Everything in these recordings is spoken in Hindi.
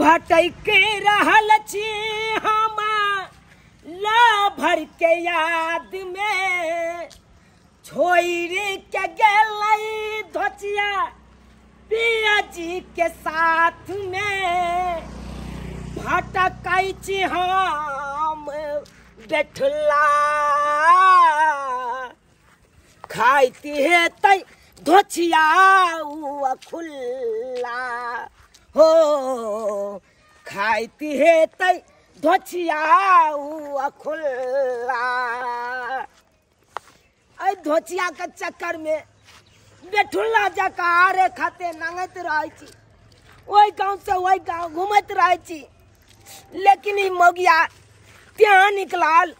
भटक रहल छी हम ला भर के याद में छोड़ के गेलै धोचिया पिया जी के साथ में भटकै छी हम बैठला खाइती हेतै धोचिया खुल्ला हो खाइती हेतै धोचिया खुल्ला। अइ धोचिया के चक्कर में बेठुल्ला जका आरे खाते नंगत रहे छी, ओई गांव से ओई गांव घूमत रहे छी। लेकिन ई मौगिया ત્યાં निकलाल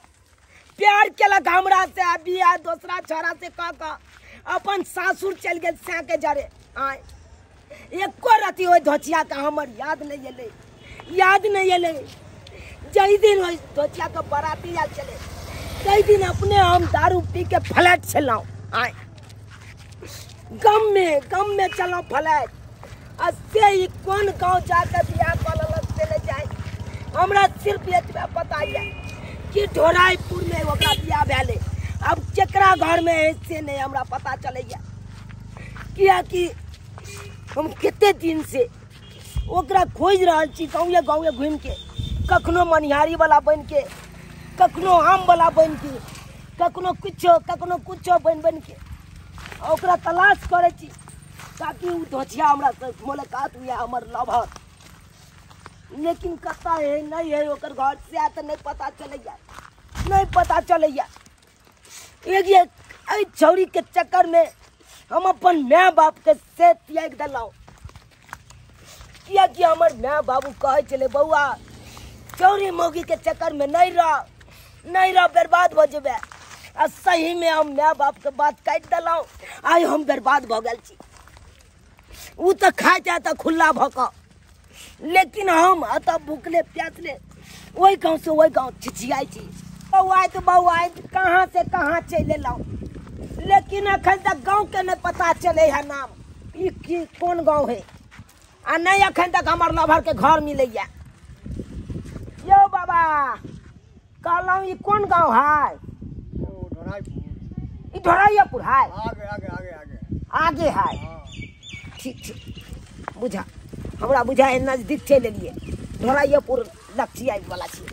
प्यार केलक हमरा से, बिया दूसरा छोरा से कह अपन सासुर चल गेल से के जरे। आय एको रति ओई धोचिया के हमर याद नहीं एले, याद नहीं एले। जई दिन ओई धोचिया के बराती आल चले तई दिन अपने हम दारू पी के फ्लैट चलाऊ। आय गम में चलो फ्लैट से ही कौन गांव जाकर बियाह कलक चले जाए। हमरा सिर्फ एतबे पता है कि ढोराईपुर में ओकरा बियाह भेले। अब केकरा घर में है से नहीं हमरा पता चले किया कि हम कितने दिन से ओकरा खोज रहा छी गाँवे गाँवे घूम के, कखनो मनिहारी वाला बन के, कखनो आम वाला बन के, कखनो कुछो बन के ओकरा तलाश करे छी ताकि उ धोचिया हमरा से मुलाकात हुआ हमर लवर। लेकिन कता है नहीं है ओकर घर से तो नहीं पता चलेगा, नहीं पता चलेगा। एक छौरी के चक्कर में हम अपन माँ बाप के से त्याग दिलौ किया कि हमर माँ बाबू कहे चले बउआ छौरी मौगी के चक्कर में नहीं रह बर्बाद हो जेबे। आ सही में हम माँ बाप के बात काट दिलौ, आई हम बर्बाद भ गेल छी। उ तो खाए जाए तो खुला भक, लेकिन हम अत भूखले प्यासले वही गाँव से वही गाँव छिछियाई छी। बउआइत कहाँ से कहाँ चले लाऊ, लेकिन अखन तक गाँव के नहीं पता चले है नाम ई कौन गाँव है। आ नहीं अखन तक हमार लभर के घर मिले। यो बाबा कहलौं ई कौन गाँव है? ई ढोराईपुर है, आगे है। ठीक बुझा हमरा बुझा नजदीक चल लिए ढोराईपुर लक्ष्य वाला छी।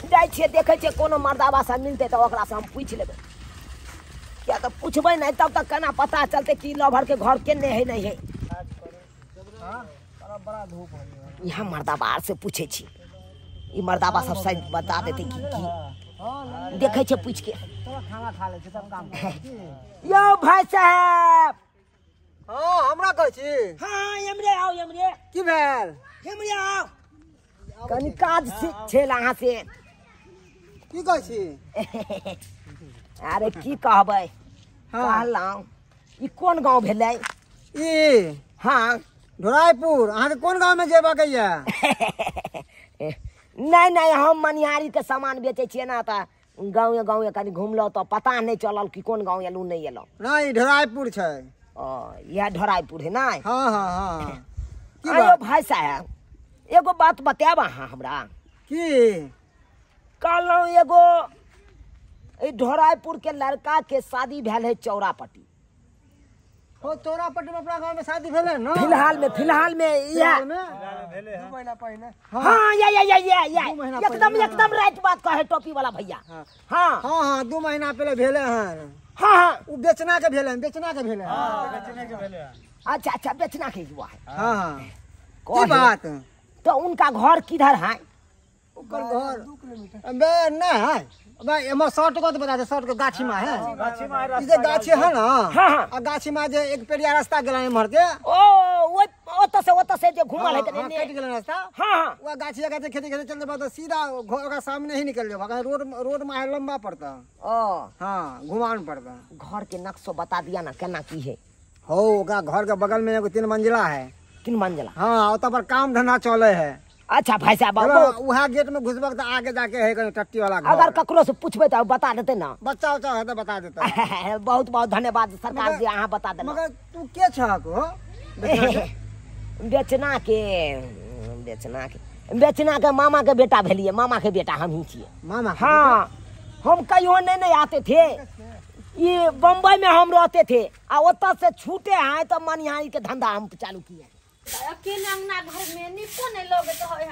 जाए छे देखे छे कोनो मर्दाबा से मिलते तो ओकरा से हम पूछ लेबे, क्या तो पूछबे नहीं तब तक केना पता चलते कि लभर के घर केने है नहीं है। यहाँ मर्दाबा से पूछे छी, ई मर्दाबा सब सही बता देते कि देखे छे पूछ के। यो भाई साहब हाँ हमरा कहै छी। हाँ एमरे आओ एमरे। की भेल? एमरे आओ कनी काज छेल अहाँ से। की कहै छी? अरे की कहबै कहलौं ई कौन गाँव भेलै? ई हाँ ढोराईपुर। अहाँ के कौन गाँव में जेबा के ये? नहीं हम मनिहारी के सामान बेचे छियै ना, तो गाँवे कनी घूमलो तो पता नहीं चलल कि कौन गाँव एलू नहीं एलो। नहीं ढोराईपुर छै। यह ढोराईपुर है ना? हाँ। अरे भाई साहब एगो बात बताब अहाँ हमरा। की कहलौं एगो ढोराईपुर के लड़का के शादी भेल है चौरापट्टी। हो चौरापट्टी में अपना गांव में शादी भेले ना? फिलहाल में या 2 महीना पहले। हाँ या एकदम राइट बात कहे टोपी वाला भैया। हाँ 2 महीना पहले भेले हैं। हाँ वो बेचना के भेले। अच्छा बेचना के हुआ है। हाँ की बात? तो उनका घर किधर है? ओकर घर 2 किलोमीटर बे नहीं है। भाई हम शॉर्ट को तो बता दे, शॉर्ट को गाछी में है। इधर गाछी है ना? हाँ गाछी में जे एक पेड़िया रास्ता गेला इमहर के। ओत से जे घुमल है तने कट गेला रास्ता। हाँ वो गाछी के खेती चलते बाद सीधा घर का सामने ही निकल जाओ। रोड में लंबा पड़ता। हाँ घुमान पड़ता। घर के नक्शा बता दिया ना केना की है? हो ओकरा घर के बगल में एगो 3 मंजिला है। 3 मंजिला? हाँ ओत पर काम धंधा चले है। अच्छा भाई साहब वहाँ गेट में घुसबक तो आगे जाके है टट्टी वाला घर। अगर ककरो से पूछबे तो बता देते ना? बच्चा उच्चा है तो बता देता। बहुत धन्यवाद सरकार जी, अहाँ बता देना। मगर तू के छको? बेचना के बेचना के मामा के बेटा भेलिए, मामा के बेटा हम ही छिए। मामा हाँ, हम कहियो नहीं आते थे, ये बम्बई में हम रहते थे, आ ओता से छूटे हैं तो मनिहारी के धंधा हम चालू किए। अकेले अंगना घर में निको नहीं लोगे तो है।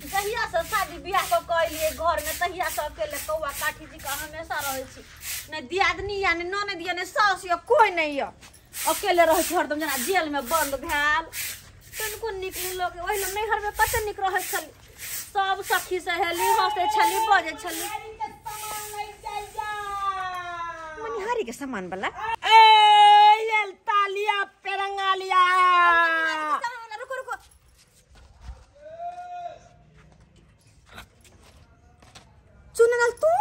तहिया से शादी बियाह को कइलिए घर में, तहिया से अकेले कौआ काठी जी का हमेशा रहे छी। नहीं दियादनी या नहीं ननद या नहीं सास या कोई नहीं है, अकेले रहे छी हरदम जना जेल में बंद भेल। तनको निकली लोग ओहि ल नैहर में कते निक रहे छली, सब सखी सहेली हंसे छली बजे छली। मनिहारी के सामान वाला ए तालिया पेरंगालिया रुको रुको चुनल तू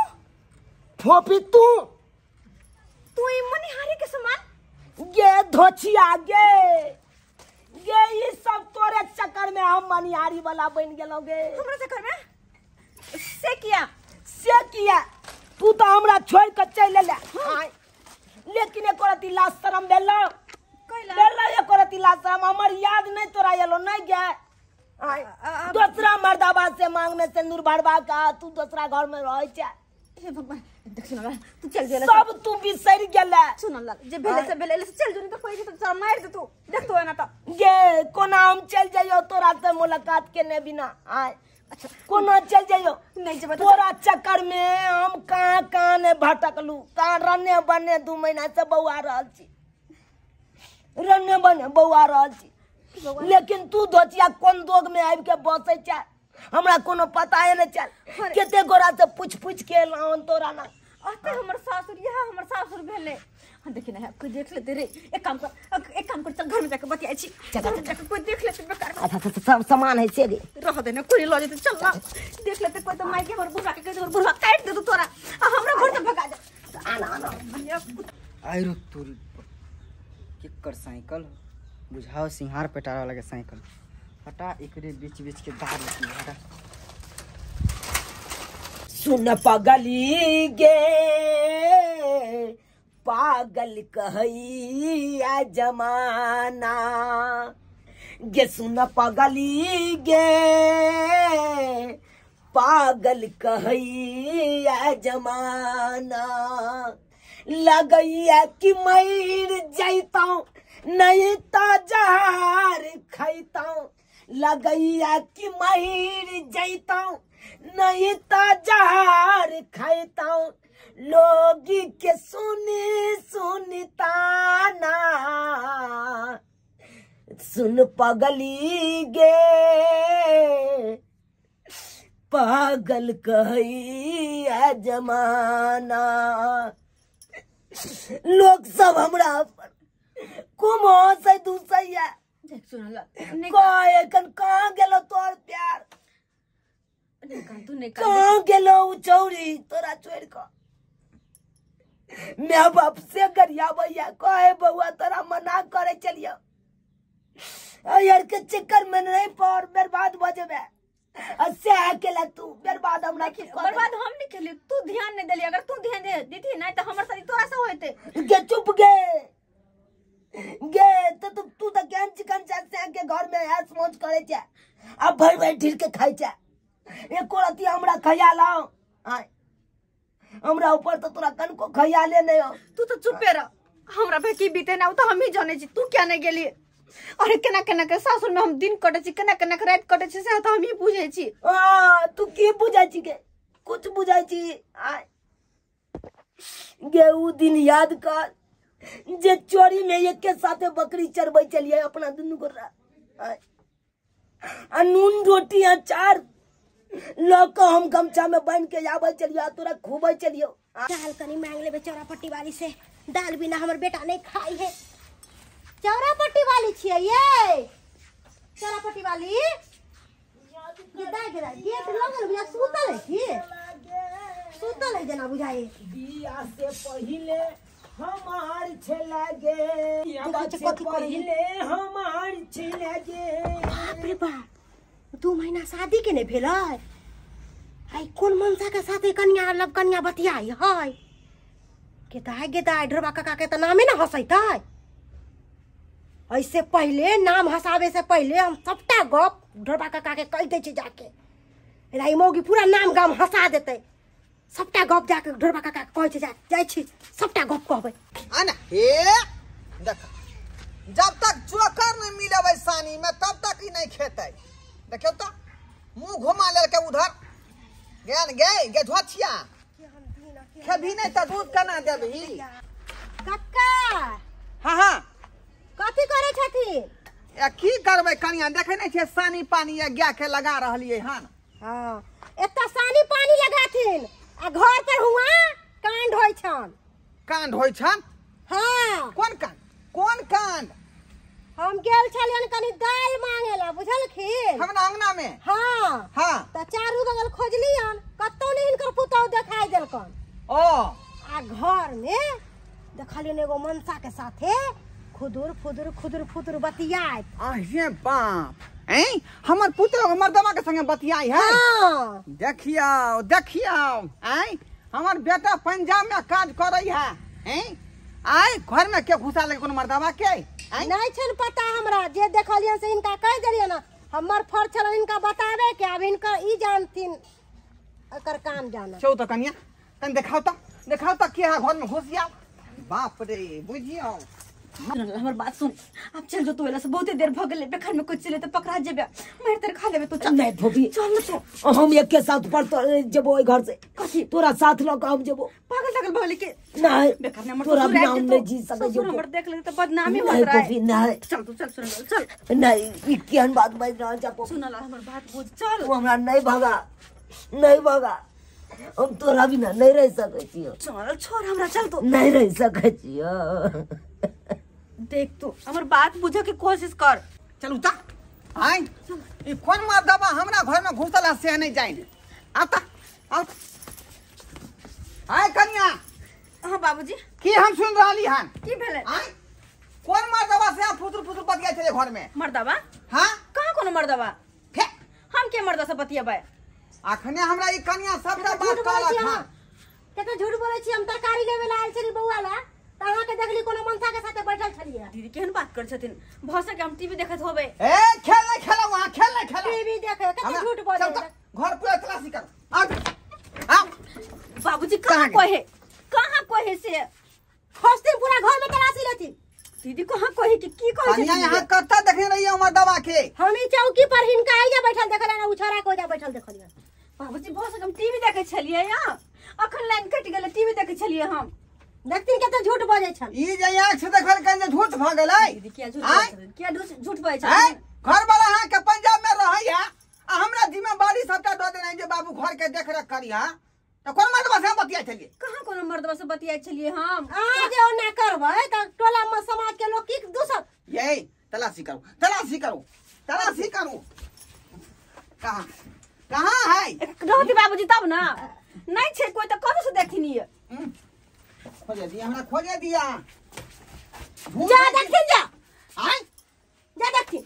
फोपी तू ई मनिहारी के सामान गे धोचिया गे ये सब तोरे चक्कर में हम मनिहारी वाला बन गेलोगे। हमरा चक्कर में से किया तू तो हमरा छोड़ के चल ले। हां लेकिन एको रति लाज शरम भेलो बेला एको रति लाज शरम हमर याद नहीं तोरा एलो नहीं गे। दूसरा मर्दाबा से मांगने सिंदूर भरवा का तू दूसरा घर में रह जा। हे भगवान देख सुन तू चल गेला सब तू बिसर गेला। सुन ला जे भेले से भेले से चल जोनी तो कोई तो चल मार दे तू देख तो है ना तो गे कोना हम चल जाइयो तोरा से मुलाकात के बिना। आय अच्छा कोना चल जाइयो नहीं जब तोरा चक्कर में हम कहां ने भटकलू, कहां रने बने 2 महीना से बौआ रहल छी, रने बने बौआ रहल छी। लेकिन तू धोतिया कोन दोग में आबि के बसै छ, हमरा कोनो पता है न चल। केते गोरा से पूछ के लावन तोरा ना अते हमर सासुर यह हमर सासुर भेले। हां देखि ना कोई देख लेते रे, एक काम कर चल घर में जाके बतियाई छी। चल कोई देख लेते बेकार अच्छा सब सामान है से रे रह दे ना कोई ल जेते चल ना देख लेते कोई तो माई के हमर बुढ़ा के हमर बुढ़ा काट दे तू तोरा हमरा घर से भगा जा। आना आई रुक तोरी केकर साइकिल बुझाओ सिंहार पेटारा वाला के साइकिल हटा एकरे बीच के दार हटा। सुन पगली गे पागल कहैया जमाना गे, सुन पगली गे पागल कहैया जमाना। लगैया कि मर जैतौ नहीं तो जहर खैतौ, लगैया कि मर जैतौ नहीं तो जहर खैतौ। लोग के सुनी ताना सुन पगली गे पागल कहैया जमाना। लोग सब हमरा कुमो से दूसैया देख सुन ला कोई कहां गेलो तोर प्यार, तू नहीं कहां गेलो चौरी तोरा छोड़ के। मैं बाप से गरिया भैया कहे बउआ तोरा मना करे चलियो यार के चक्कर में नहीं पर बर्बाद हो जेबे। से अकेला तू बर्बाद हमरा की बर्बाद हम नहीं केली, तू ध्यान नहीं देली। अगर तू ध्यान दे देती नहीं तो हमर सारी तोरा से होते। गे चुप गे तो तू तो केन चिकन से के घर में ऐस मौज करे छ, अब भर ढील के खाई छ। एको रति हमरा खयाल आओ आय हमरा ऊपर तो तोरा कन को खयाले नहीं हो। तू तो चुपे रह, हमरा पे की बीते ना तो हम ही जाने छी। तू क्या नहीं गेली? अरे केना के सासुर में हम दिन कटे छी, केना के रात कटे छी से तो हम ही बुझे छी। तू की बुझाई छी के कुछ बुझाई छी। आय गे उ दिन याद कर जे चोरी में एक के साथे बकरी चरबै चलिए अपना दुनु गोरा। नून रोटी अचार लोग हम गमछा में बांध के आवे चलिए तोरा खूबे चलियो। दाल कनी मांग लेबे चौरापट्टी वाली से, दाल बिना हमर बेटा नहीं खाई है। चौरापट्टी वाली छिए ये चौरापट्टी वाली ये दाई गेट लगल बिया सुतल है की सुतल है जना बुझाई। बिया से पहिले हमार छला गे, बिया से पहिले हमार छला गे। बाप रे बाप 2 महीना शादी के नहीं भेल है। आई कौन मनसा के साथे कन्या लब कन्या बतियाई है के दाई ढोरबा काका के त नामे ना हसैत है। ऐसे पहले नाम हंसावे से पहले हम सबटा गप ढोरबा काका के कह दे छी जाके राई मौगी पूरा नाम गाम हंसा देते सबटा गप जाके ढोरबा काका के कह छी जाय छी सबटा गप कहबै आना हे देख जब तक चोकर नहीं मिले सानी में तब तक ही नहीं खेते देखियो तो मुंह घुमा ले के उधर गेल गे धोछिया खेबी नहीं तो दूध केना देबही काका हां हां कथी करे छथिन या की करबै कनिया देखे नहीं छे सानी पानी या गाय के लगा रहलिए हन हां एता सानी पानी लगाथिन आ घर पर हुआ कांड होय छन हां कोन कांड हम गेल छलियन कनी दाल मांगेला बुझलखिन हमरा अंगना में हां त चारू बगल खोजलियन कतौ नहीं इनकर पुतौ देखाई देलकन ओ आ घर में देखलियन एगो मनसा के साथे खुदुर बतियाय अहे बाप हमर पुत्र हमर दमा के संगे बतियाई है हां देखियो हमर बेटा पंजाब में काज करई है आय घर में के घुसा ले कोन मर्दवा के नहीं छन पता हमरा जे देखलियन से इनका कह देलियन ना हमर फर्ज छल इनका बतावे के अब इनका ई जानथिन एकर काम जाना छौ त कनिया तन देखाओ त के है घर में घुसिया बाप रे बुझियो हमर बात सुन अब चल जो तोला से बहुते देर भ गेले बेखर में कुछ चले तो पकड़ा जेबे मार तेरे खा लेबे तो चल नहीं भोबी चल तो हम एक के साथ पर जबो ओई घर से कथी तोरा साथ ल हम जबो पागल भले के नहीं बेकार ने हमर तोरा बिना हम नहीं जी सके जो नंबर देख ले तो बदनामी हो नहीं रहा है भोबी नहीं चल तू चल चल नहीं ई केहन बात बाज रहा जबो सुनला हमर बात बुझ चल तू हमरा नहीं भगा हम तोरा बिना नहीं रह सके छियो चल छोड़ हमरा चल तो नहीं रह सके छियो देख तू हमर बात बुझे के कोशिश कर चलू ता आय ई कोन मर्दवा हमरा घर में घुसल है से नहीं जाइन आता आय कन्या हां बाबूजी की हम सुन रहली हन की भेले आय कोन मर्दवा से आप फुसुर बतिया चले घर में मर्दवा हां कहां कोनो मर्दवा फे हम के मर्दा से बतियाबे अखने हमरा ई कन्या सबटा बात कहलक हां केते झूठ बोलै छी हम तरकारी लेवे ला आइल छली बौआ ला तहां के देखली कोनो मनसा के साथे बैठल छलिए दीदी केहन बात कर छथिन भौसा के हम टीवी देखत होबे ए खेल वहां खेल टीवी देखे केते झूठ बोलै घर पूरा तलाशी कर आ बाबूजी कहां कोहे से खोजती पूरा घर में तलाशी लेती दीदी कहां कोहे कि की कोहे कन्या यहां करता देखे रही है उमर दवा के हम ई चौकी पर हिनका आइया बैठल देखला ना उछरा को जा बैठल देखलिए बाबूजी भौसा के हम टीवी देखे छलिए या अखन लाइन कट गेले टीवी देखे छलिए हम देखती केते झूठ बोलै छन ई जे आंख से देखल कन झूठ भ गेलै दीदी क्या झूठ बोलै छथिन घर वाला हां के पंजाब में रहै है आ हमरा जिम्मेवारी सबटा द देना जे बाबू घर के देख रेख करिया त कोन मर्दवा से बतिया चलिए कहां कोनो मर्दवा से बतिया छलिए हम आज ओ ना करबै त टोला में समाज के लोग की दूसर यही तलाशी करो कहां है रहती बाबूजी तब ना नहीं छे कोई त कहां से देखनी है खोजे दिया जा देखी जा आय जा देखी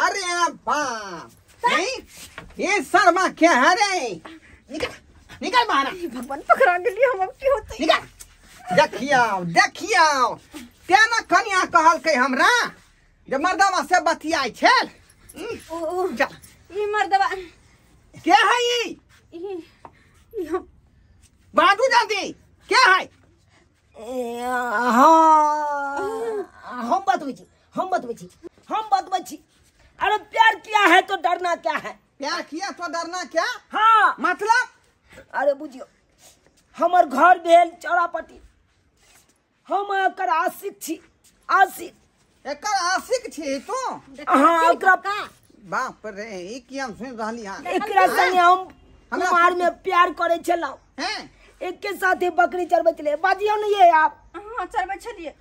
अरे बाप नहीं ये शर्मा क्या है रे निकल बाहर भगवान पकड़ा गेली हम अब की होतै निकल देखियो तेना कन्या कहल के हमरा जे मर्दवा से बतियाई छल ओ चल ई मर्दवा क्या है ये हम बाजू जल्दी क्या है हम बतबै छी अरे प्यार किया है तो डरना क्या है प्यार किया तो डरना क्या हाँ मतलब अरे बुझियो हमर घर भेल चौरापट्टी हम एकर आशिक छी एकर आशिक छी तू हाँ एकरा बाप रे ई की हम सुन रहली हां एकरा संगे हम कुमार में प्यार करे छलौ हैं एक के साथे बकरी चरबै छले बाजियो नहीं है आप हां चरबै छलिए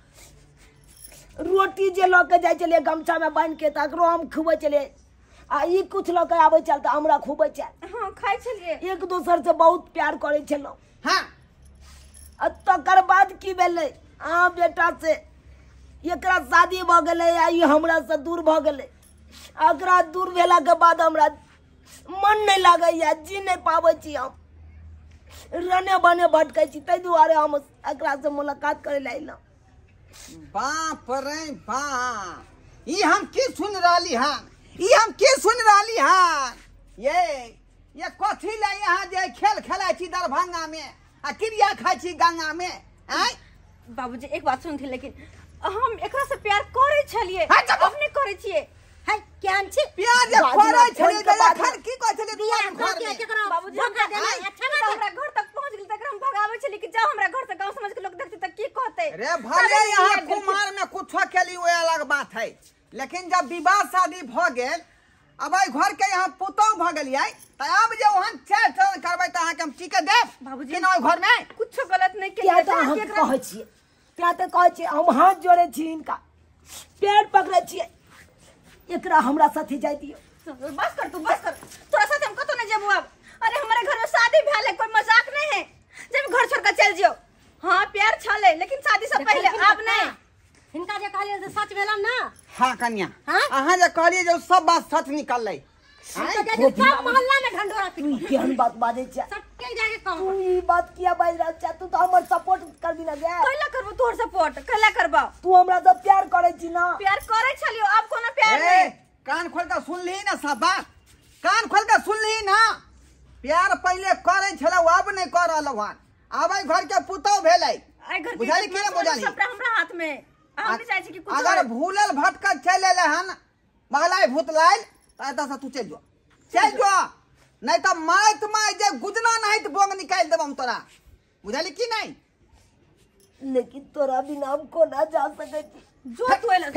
रोटी जे ल के जाय छले गमछा में बांध के तकरो हम खुबै छले आ ई कुछ ल के आबै चल त हमरा खुबै छल हां खाइ छलिए एक दोसर से बहुत प्यार करे छलौ हां आ तकर बाद की भेलै आ बेटा से एकरा शादी भ गेलै आ ई हमरा से दूर भ गेलै एकरा दूर भेला के बाद हमरा मन नहीं लागैया जी नहीं पाबै छी हम रने बने भटकै छी तै दुआरे हम एकरा से मुलाकात करे ला अइलौ बाप रे बाप, ये हम की सुन रही हन, ये हम की सुन रही हन। ये कथी ला यहाँ जे खेल खेलाइ छी दरभंगा में आ क्रिया खाइ छी गंगा में। आय बाबूजी एक बात सुनथि, लेकिन हम एकरा से प्यार करे छलिए, अपने करे छिए। है केहन छी प्यार जे करे छलिए त एखन की कहै छलिए बियाह घर के में? केकरा बाबूजी धोखा देना अच्छा बात हमरा घर तक पहुंच गेल तक हम भगावे छली कि जाओ हमरा घर से, गांव समाज के लोग देखते त की कहते। रे भले यहाँ कुमार में कुछ केली वो अलग बात है, लेकिन जब विवाह शादी भ गेल, अब घर के यहाँ पुतौ भ गेलियै त अब जे ओहन चार चरण करबै त अहाँ के हम टिके देब बाबूजी कि न घर में? कुछ गलत नहीं क्या केलिए। तो हम कहै छियै, क्या तो कहै छियै, हम हाथ जोड़े छी इनका, पैर पकड़े छियै, एकरा हमरा साथे जाय दियो। बस कर तू, बस कर, तोरा साथ हम कतो नहीं जेबो अब। अरे हमारे घर में शादी भेल है, कोई मजाक नहीं है जब घर छोड़ के चल जियो। हां प्यार छले लेकिन शादी से पहले, अब नहीं। इनका जे कहलिए से सच भेलन ना। हां कन्या, हाँ? अहाँ जे कहलिए जे सब बात सच निकललै। तो जे सब मोहल्ला में ढंढोरा तू केहन बात बाजै छै? सटके जाके कहो तू ई बात किया बाज रहल छै? तू तो हमर सपोर्ट करबी ना गे। कैला करबो तोहर सपोर्ट, कैला करबो? तू हमरा से प्यार करे छी ना? प्यार करे छलियो, अब कोनो प्यार ए नहीं। कान खोल के सुन ली ना सब बात, कान खोल के सुन ली ना। प्यार पहले करे छले, अब नहीं कर रहल हन। आबै घर के पुतौ भेलै, आई घर के बुझाली कि ना बुझाली? सबटा हमरा हाथ में। हम नहीं चाहे छी कि कुछ अगर भूलल भटकल चल एले हन, बहलाई भूतलाइल त एतऽ से तू चल जो, चल जो, नहीं तो माइत माय जे गुजना नहीं तो बोंग निकाल देबम तोरा, बुझाली कि नहीं? लेकिन तोरा बिना हम को ना जा सकै छी। जो तू एला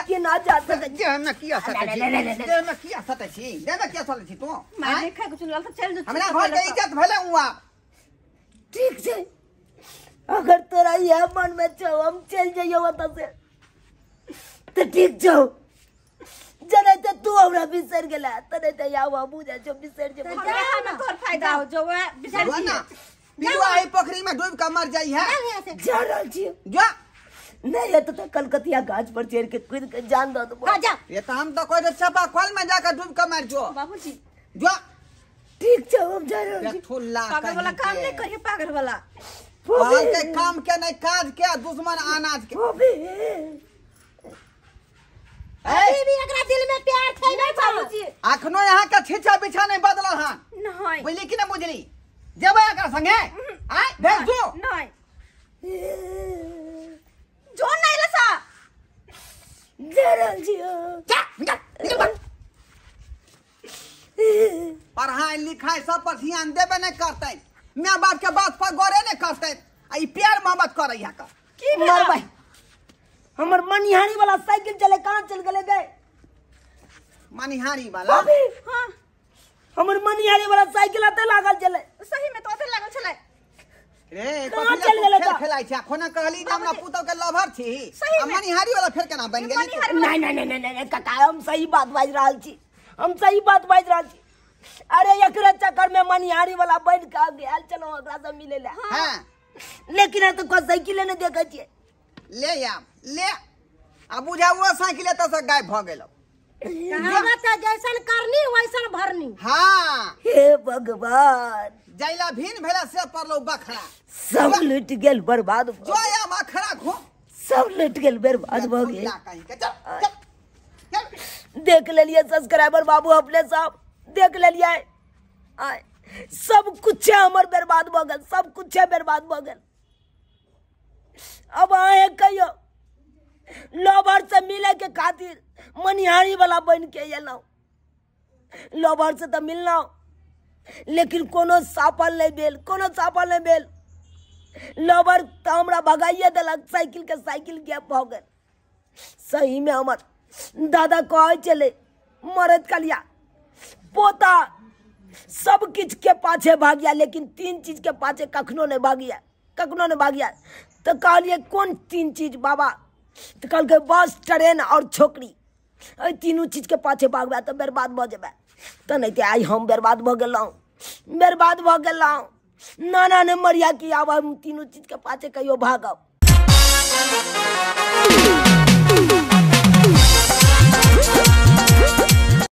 के ना जा सकै छी। जे में किया सकै छी, जे में किया सकै छी, जे में किया सकै छी तू? मैं नहीं खाए कुछ लाल तो चल जो। हमरा घर के इज्जत भेले हुआ। ठीक छै, अगर तोरा यह मन में छौ हम चल जाइयो ओतऽ से तो ठीक छौ। जने ते तू हमरा बिसर गेला, तने ते या बाबू जा छौ बिसर जे। हमरा हाथ में तोहर फायदा हो जो है बिचार जो ना पिलुआ है पोखरी में डूब के मर जाई है। जा रहल छी जो नहीं ये तो कलकतिया गाछ पर चढ़ के कूद के जान दो तो। जा ये तो हम तो कोई चापा कल में जाकर डूब के मर जो। बाबूजी जो ठीक छौ हम जा रहल छी। ठुल्ला पागल वाला काम नहीं करिए, पागल वाला। पाल के काम के नहीं काज के, दुश्मन अनाज के। अबे अभी भी एकरा दिल में प्यार छै नहीं बाबूजी अखनो यहाँ के छिछा बिछा नहीं बदला हन, नहीं बुझली कि ना बुझली? जेबै एकरा संगे आय भेज जो। नहीं जो नहीं लसा जा रहल छी। जा निकल बा। पढ़ाई लिखाई सब पर ध्यान देबे नहीं करते, माँ बाप के बात पर गौरे नहीं करते, आ ई प्यार मोहब्बत करे यहाँ का। की मर भाई हमर मनिहारी वाला साइकिल चले कहाँ चल गए गए? मनिहारी वाला अबे हां हमर मनिहारी वाला साइकिल आते लागल चले। सही में तो आते लागल छले। रे कहाँ चल गेलै खेल तऽ? खेलाइ छै खोना कहली जे हमरा पुतौ के लवर छी, सही आ में। मनिहारी वाला फेर केना बन गेली? मनिहारी नहीं नहीं नहीं नहीं नहीं काका हम सही बात बाज रहल छी, हम सही बात बाज रहल छी। अरे एकरे चक्कर में मनिहारी वाला बन के आ गेल, चलो ओकरा से मिले ले। हां लेकिन ये तो कोई साइकिल ने देखे छिए। ले आ ले आ बुझा वो साइकिल त से गायब भ गेल। कहावत है जैसन करनी वैसन भरनी। हां हे भगवान जैला भिन भेला से परलो बखरा, सब लुट गेल, बर्बाद भ जो या मखरा घूम सब लुट गेल, बर्बाद भ गेल। ला कहीं के चल चल। देख लेलिए सब्सक्राइबर बाबू अपने सब देख लेलिए, आय सब कुछ हमर बर्बाद भ गेल, सब कुछ बर्बाद भ गेल। अब आए कहियो लोभर से मिले के खातिर मनिहारी वाला बन के एलौ, लोभर से तो मिलना लेकिन कोनो साफल नहीं भेल, कोनो साफल नहीं भेल। लोभर तो हमरा भगाइए देलक, साइकिल के साइकिल गैप भ गेल। सही में हमर दादा कहे चले मरद कलिया पोता सब किछ के पाछे भागिया, लेकिन तीन चीज के पाछे कखनो नहीं भागिया, कखनो नहीं भागिया। तो कहलिए कौन तीन चीज बाबा? तो कल के बस ट्रेन और छोकरी, तीनों चीज के पाछे भागबा तो बर्बाद भ जेबे। तो नहीं तो आई हम बर्बाद भ गेलौं, बर्बाद भ गेलौं। नाना ने मरिया कि आब हम तीनों चीज के पाछे कहियो भागब।